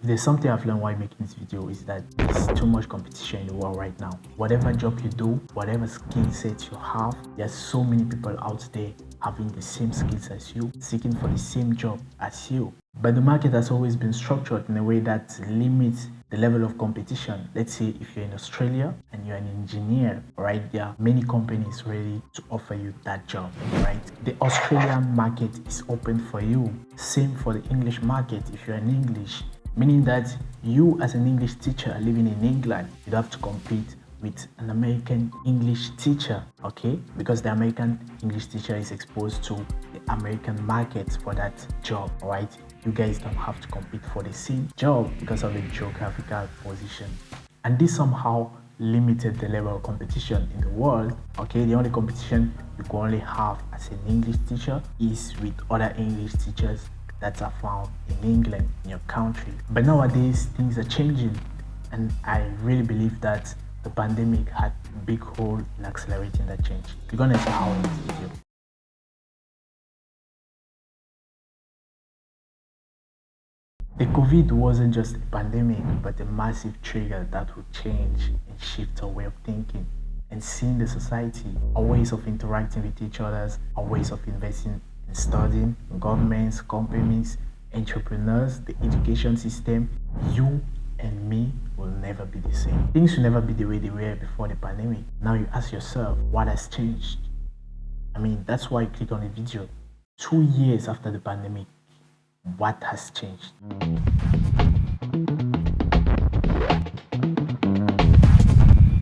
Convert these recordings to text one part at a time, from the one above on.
If there's something I've learned while making this video is that there's too much competition in the world right now. Whatever job you do, whatever skill set you have, there's so many people out there having the same skills as you, seeking for the same job as you. But the market has always been structured in a way that limits the level of competition. Let's say if you're in Australia and you're an engineer, right? There are many companies ready to offer you that job, right? The Australian market is open for you. Same for the English market if you're in English, meaning that you as an English teacher living in England, you'd have to compete with an American English teacher, okay? Because the American English teacher is exposed to the American market for that job, right? You guys don't have to compete for the same job because of the geographical position. And this somehow limited the level of competition in the world, okay? The only competition you can only have as an English teacher is with other English teachers that are found in England, in your country. But nowadays, things are changing, and I really believe that the pandemic had a big role in accelerating that change. You're gonna see how in this video. The COVID wasn't just a pandemic, but a massive trigger that would change and shift our way of thinking and seeing the society, our ways of interacting with each other, our ways of investing in studying, governments, companies, entrepreneurs, the education system. You and me will never be the same. Things will never be the way they were before the pandemic. Now you ask yourself, what has changed? I mean, that's why I click on the video. 2 years after the pandemic, what has changed?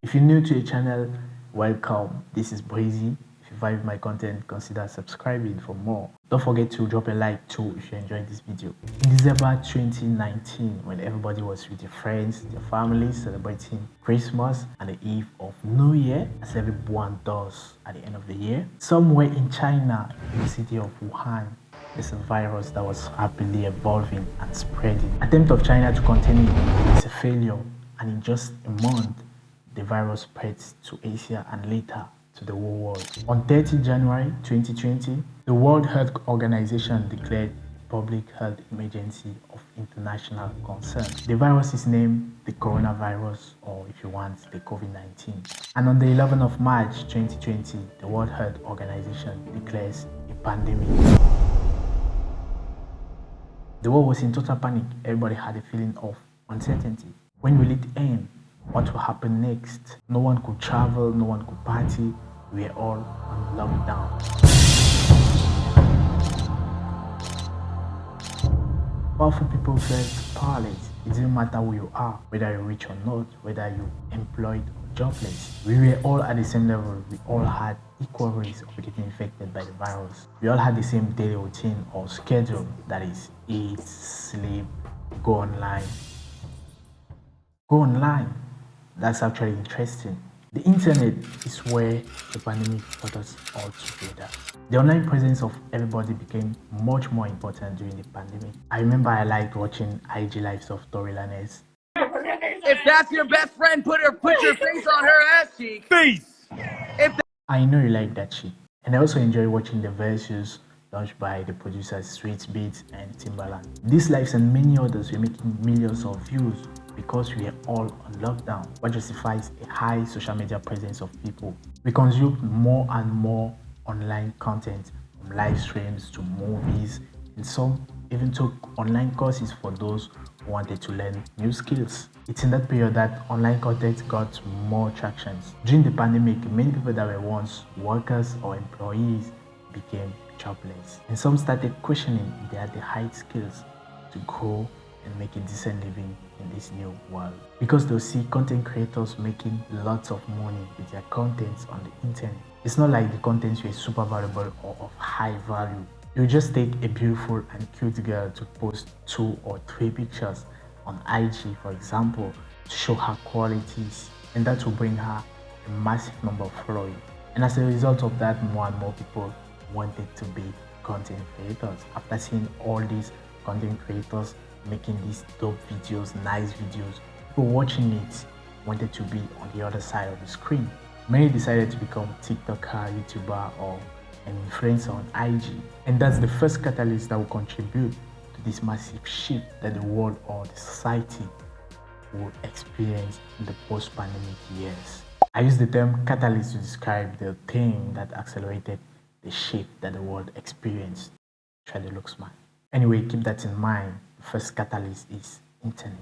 If you're new to the channel, welcome. This is Breezy. If you vibe my content, consider subscribing for more. Don't forget to drop a like too if you enjoyed this video. In December 2019, when everybody was with their friends, their families, celebrating Christmas and the eve of New Year, as everyone does at the end of the year, somewhere in China, in the city of Wuhan, there's a virus that was rapidly evolving and spreading. Attempt of China to contain it is a failure, and in just a month, the virus spreads to Asia and later to the whole world. On 30 January 2020, the World Health Organization declared a public health emergency of international concern. The virus is named the coronavirus, or if you want, the COVID-19. And on the 11th of March 2020, the World Health Organization declares a pandemic. The world was in total panic. Everybody had a feeling of uncertainty. When will it end? What will happen next? No one could travel, no one could party. We were all on lockdown. Powerful people felt powerless. It didn't matter who you are, whether you're rich or not, whether you're employed or jobless. We were all at the same level. We all had equal risk of getting infected by the virus. We all had the same daily routine or schedule, that is, eat, sleep, go online. Go online. That's actually interesting. The internet is where the pandemic brought us all together. The online presence of everybody became much more important during the pandemic. I remember I liked watching IG lives of Tory Lanez. If that's your best friend, put your face on her ass cheek. Face! I know you like that shit. And I also enjoy watching the verses launched by the producers Sweet Beats and Timbaland. These lives and many others were making millions of views because we are all on lockdown. What justifies a high social media presence of people? We consumed more and more online content, from live streams to movies, and some even took online courses for those who wanted to learn new skills. It's in that period that online content got more traction. During the pandemic, many people that were once workers or employees became jobless, and some started questioning if they had the high skills to grow and make a decent living in this new world, because they'll see content creators making lots of money with their contents on the internet. It's not like the contents were super valuable or of high value. You just take a beautiful and cute girl to post 2 or 3 pictures on IG, for example, to show her qualities, and that will bring her a massive number of followers. And as a result of that, more and more people wanted to be content creators. After seeing all these content creators making these dope videos, nice videos, people watching it wanted to be on the other side of the screen. Many decided to become TikToker, YouTuber, or an influencer on IG. And that's the first catalyst that will contribute to this massive shift that the world or the society will experience in the post-pandemic years. I use the term catalyst to describe the thing that accelerated the shift that the world experienced. Try to look smart. Anyway, keep that in mind. The first catalyst is internet,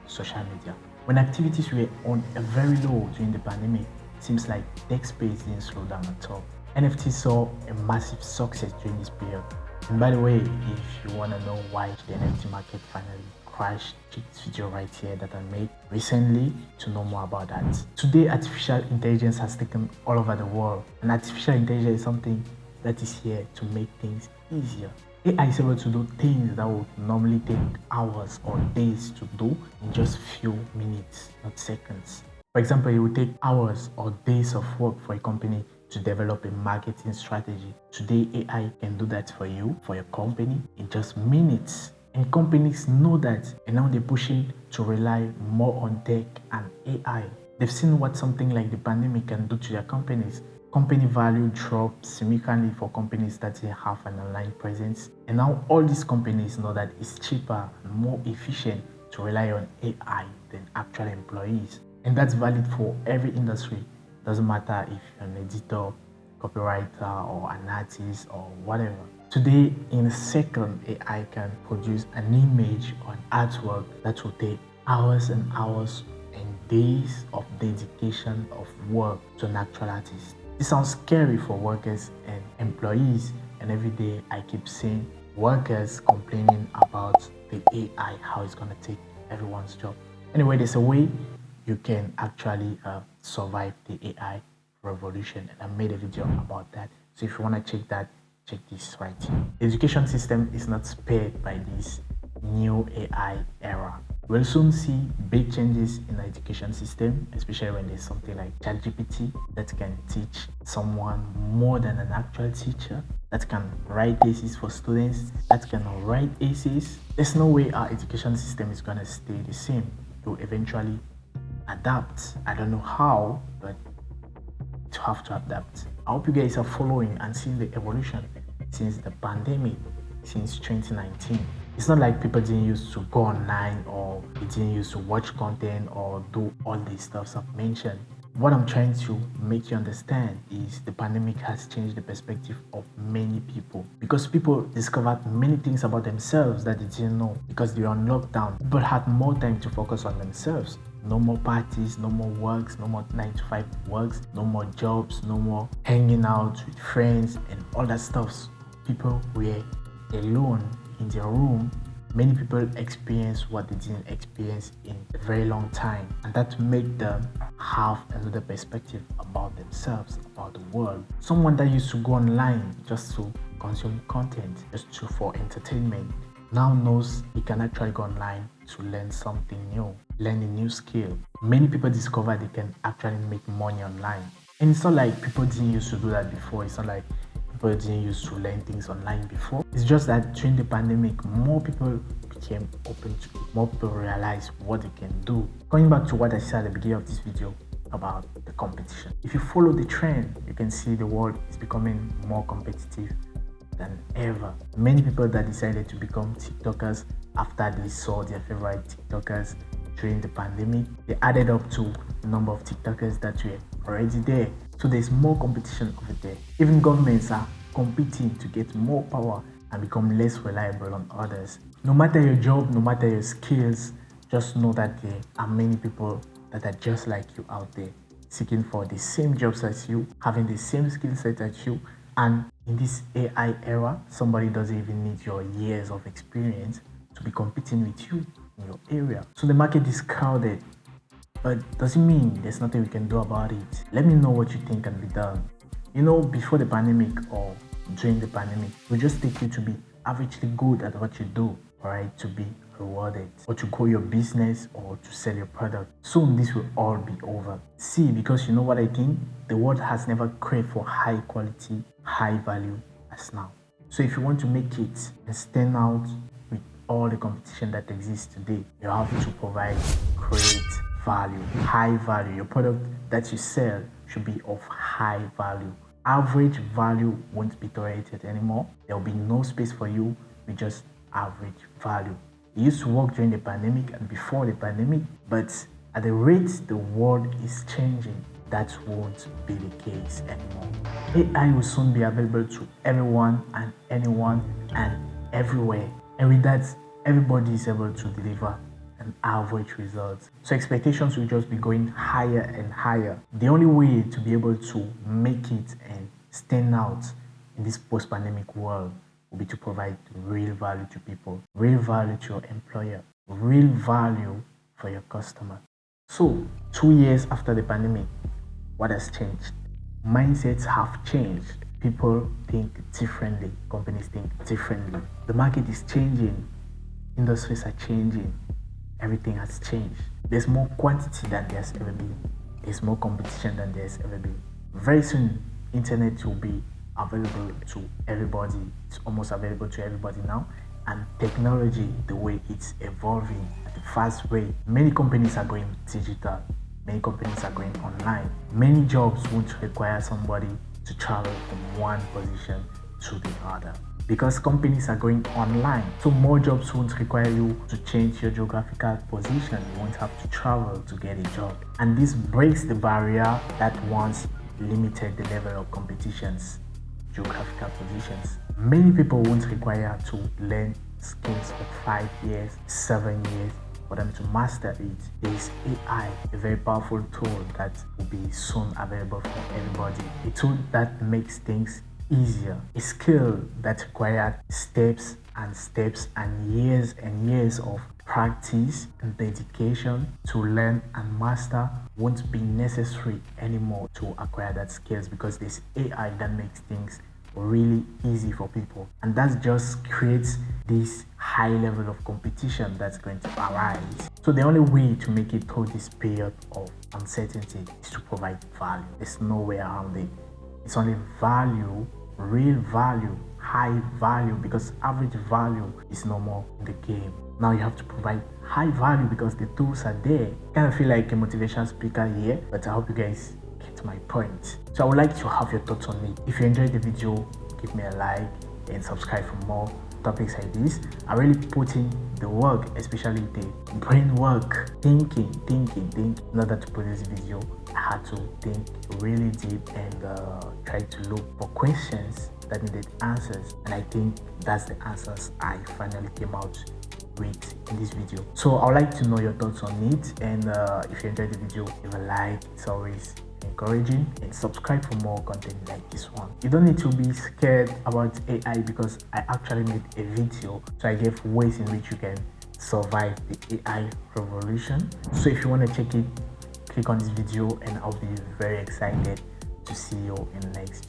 social media. When activities were on a very low during the pandemic, it seems like tech space didn't slow down at all. NFT saw a massive success during this period. And by the way, if you want to know why the NFT market finally crashed, check this video right here that I made recently to know more about that. Today, artificial intelligence has taken all over the world, and artificial intelligence is something that is here to make things easier. AI is able to do things that would normally take hours or days to do in just few minutes, not seconds. For example, it would take hours or days of work for a company to develop a marketing strategy. Today, AI can do that for you, for your company, in just minutes. And companies know that, and now they're pushing to rely more on tech and AI. They've seen what something like the pandemic can do to their companies. Company value drops significantly for companies that have an online presence. And now all these companies know that it's cheaper and more efficient to rely on AI than actual employees. And that's valid for every industry. Doesn't matter if you're an editor, copywriter, or an artist, or whatever. Today, in a second, AI can produce an image or an artwork that will take hours and hours and days of dedication of work to an actual artist. It sounds scary for workers and employees, and every day I keep seeing workers complaining about the AI, how it's going to take everyone's job. Anyway, there's a way you can actually survive the AI revolution, and I made a video about that. So if you want to check that, check this right here. The education system is not spared by this new AI era. We'll soon see big changes in the education system, especially when there's something like ChatGPT that can teach someone more than an actual teacher, that can write essays for students, that can write essays. There's no way our education system is gonna stay the same. It will eventually adapt. I don't know how, but to have to adapt. I hope you guys are following and seeing the evolution since the pandemic, since 2019. It's not like people didn't used to go online or they didn't used to watch content or do all these stuff I've mentioned. What I'm trying to make you understand is the pandemic has changed the perspective of many people, because people discovered many things about themselves that they didn't know because they were on lockdown. People had more time to focus on themselves. No more parties, no more works, no more 9 to 5 works, no more jobs, no more hanging out with friends and all that stuff. People were alone in their room. Many people experience what they didn't experience in a very long time, and that made them have another perspective about themselves, about the world. Someone that used to go online just to consume content, for entertainment, now knows he can actually go online to learn something new, learn a new skill. Many people discover they can actually make money online. And it's not like people didn't used to do that before. It's not like people didn't used to learn things online before. It's just that during the pandemic, more people became open to it. More people realized what they can do. Going back to what I said at the beginning of this video about the competition. If you follow the trend, you can see the world is becoming more competitive than ever. Many people that decided to become TikTokers after they saw their favorite TikTokers during the pandemic, they added up to the number of TikTokers that were already there. So there's more competition over there. Even governments are competing to get more power and become less reliable on others. No matter your job, no matter your skills, just know that there are many people that are just like you out there, seeking for the same jobs as you, having the same skill set as you. And in this AI era, somebody doesn't even need your years of experience to be competing with you in your area. So the market is crowded, but doesn't mean there's nothing we can do about it. Let me know what you think can be done. You know, before the pandemic or during the pandemic, we just take you to be averagely good at what you do, alright, to be rewarded, or to grow your business, or to sell your product. Soon this will all be over. See, because you know what I think? The world has never craved for high quality, high value as now. So if you want to make it and stand out with all the competition that exists today, you have to provide great value, high value. Your product that you sell should be of high value. Average value won't be tolerated anymore. There will be no space for you with just average value. It used to work during the pandemic and before the pandemic, but at the rate the world is changing, that won't be the case anymore. AI will soon be available to everyone and anyone and everywhere. And with that, everybody is able to deliver an average result. So expectations will just be going higher and higher. The only way to be able to make it and stand out in this post-pandemic world will be to provide real value to people, real value to your employer, real value for your customer. So 2 years after the pandemic, what has changed? Mindsets have changed. People think differently. Companies think differently. The market is changing. Industries are changing. Everything has changed. There's more quantity than there's ever been. There's more competition than there's ever been. Very soon, internet will be available to everybody. It's almost available to everybody now. And technology, the way it's evolving at a fast rate, many companies are going digital. Many companies are going online. Many jobs won't require somebody to travel from one position to the other because companies are going online. So more jobs won't require you to change your geographical position. You won't have to travel to get a job. And this breaks the barrier that once limited the level of competitions, geographical positions. Many people won't require to learn skills for 5 years, 7 years, for them to master it. There is AI, a very powerful tool that will be soon available for everybody. A tool that makes things easier. A skill that requires steps and years of practice and dedication to learn and master won't be necessary anymore to acquire that skills because there's AI that makes things really easy for people, and that just creates this high level of competition that's going to arise. So the only way to make it through this period of uncertainty is to provide value. There's no way around it. It's only value, real value, high value, because average value is no more in the game. Now you have to provide high value because the tools are there. Kind of feel like a motivation speaker here, but I hope you guys get my point. So I would like to have your thoughts on it. If you enjoyed the video, give me a like and subscribe for more topics like this. I really put in the work, especially the brain work, thinking. In order to produce the video, I had to think really deep and try to look for questions that needed answers, and I think that's the answers I finally came out with in this video. So I would like to know your thoughts on it, and if you enjoyed the video, give a like. It's always encouraging, and subscribe for more content like this one. You don't need to be scared about AI because I actually made a video, so I gave ways in which you can survive the AI revolution. So if you want to check it, click on this video, and I'll be very excited to see you in the next